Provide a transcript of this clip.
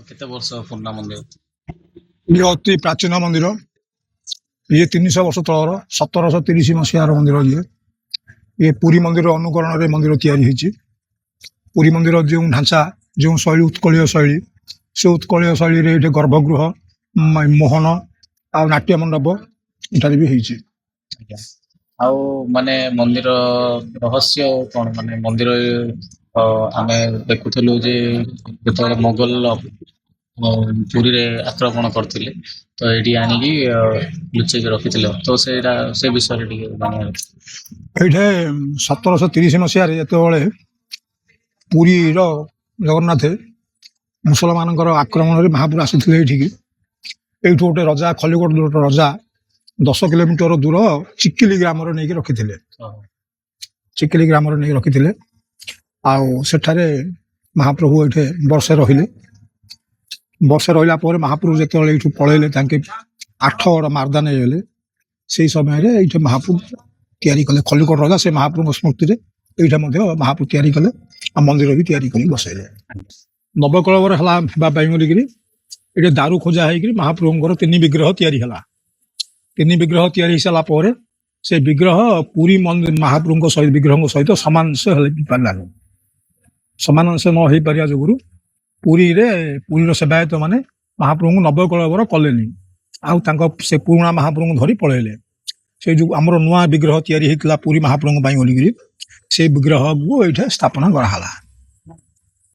କେତେ ବର୍ଷ ପୁରୁଣା ମନ୍ଦିର? ଇଏ ଅତି ପ୍ରାଚୀନ ମନ୍ଦିର। ଇଏ 300 ବର୍ଷ ତଳର 1730 ମସିହାର ମନ୍ଦିର। ଇଏ ପୁରୀ ମନ୍ଦିର ଅନୁକରଣରେ ମନ୍ଦିର ତିଆରି ହେଇଛି। ପୁରୀ ମନ୍ଦିର ଯେଉଁ ଢାଞ୍ଚା, ଯେଉଁ ଶୈଳୀ, ଉତ୍କଳୀୟ ଶୈଳୀ, ସେ ଉତ୍କଳୀୟ ଶୈଳୀରେ ଏଠି ଗର୍ଭଗୃହ, ମୋହନ ଆଉ ନାଟ୍ୟ ମଣ୍ଡପ ଏଠାରେ ବି ହେଇଛି। ଆଉ ମାନେ ମନ୍ଦିର ରହସ୍ୟ କଣ? ମାନେ ମନ୍ଦିର ଆମେ ଦେଖୁଥିଲୁ ଯେ ଯେତେବେଳେ ମୋଗଲ ପୁରୀରେ ଆକ୍ରମଣ କରିଥିଲେ ତ ଏଇଠି ଆଣିକି ଲୁଚେଇକି ରଖିଥିଲେ, ତ ସେଇଟା ସେ ବିଷୟରେ ଟିକେ ମାନେ ଏଇଠି 1730 ମସିହାରେ ଯେତେବେଳେ ପୁରୀର ଜଗନ୍ନାଥ ମୁସଲମାନଙ୍କର ଆକ୍ରମଣରେ ମହାପୁର ଆସିଥିଲେ ଏଇଠିକି, ଏଇଠୁ ଗୋଟେ ରଜା, ଖଲିକୋଟ ଗୋଟେ ରଜା 10 କିଲୋମିଟର ଦୂର ଚିକିଲି ଗ୍ରାମରେ ନେଇକି ରଖିଥିଲେ। ଚିକିଲି ଗ୍ରାମରେ ନେଇକି ରଖିଥିଲେ। ଆଉ ସେଠାରେ ମହାପ୍ରଭୁ ଏଇଠି ବର୍ଷେ ରହିଲେ। ବର୍ଷେ ରହିଲା ପରେ ମହାପ୍ରଭୁ ଯେତେବେଳେ ଏଇଠୁ ପଳେଇଲେ, ତାଙ୍କେ 8 ଗଡ଼ ମାରଦା ନେଇଗଲେ। ସେଇ ସମୟରେ ଏଇଠି ମହାପ୍ରଭୁ ତିଆରି କଲେ। ଖଲିକୋଟ ରଜା ସେ ମହାପ୍ରଭୁଙ୍କ ସ୍ମୃତିରେ ଏଇଟା ମଧ୍ୟ ମହାପ୍ରଭୁ ତିଆରି କଲେ, ଆଉ ମନ୍ଦିର ବି ତିଆରି କରି ବସେଇଲେ। ନବକଳେବର ହେଲା ହେବା ପାଇଁ ବୋଲିକିରି ଏଠି ଦାରୁ ଖୋଜା ହେଇକିରି ମହାପ୍ରଭୁଙ୍କର 3 ବିଗ୍ରହ ତିଆରି ହେଲା। 3 ବିଗ୍ରହ ତିଆରି ହେଇସାରିଲା ପରେ ସେ ବିଗ୍ରହ ପୁରୀ ମହାପ୍ରଭୁଙ୍କ ସହିତ ବିଗ୍ରହଙ୍କ ସହିତ ସମାନଂଶ ହେଇପାରିଲାନି। ସମାନଂଶ ନ ହେଇପାରିବା ଯୋଗୁରୁ ପୁରୀର ସେବାୟତ ମାନେ ମହାପ୍ରଭୁଙ୍କୁ ନବକଳେବର କଲେନି, ଆଉ ତାଙ୍କ ସେ ପୁରୁଣା ମହାପ୍ରଭୁଙ୍କୁ ଧରି ପଳେଇଲେ। ସେଇ ଯୋଉ ଆମର ନୂଆ ବିଗ୍ରହ ତିଆରି ହେଇଥିଲା ପୁରୀ ମହାପ୍ରଭୁଙ୍କ ପାଇଁ ବୋଲିକିରି, ସେଇ ବିଗ୍ରହକୁ ଏଇଠି ସ୍ଥାପନ କରାହେଲା।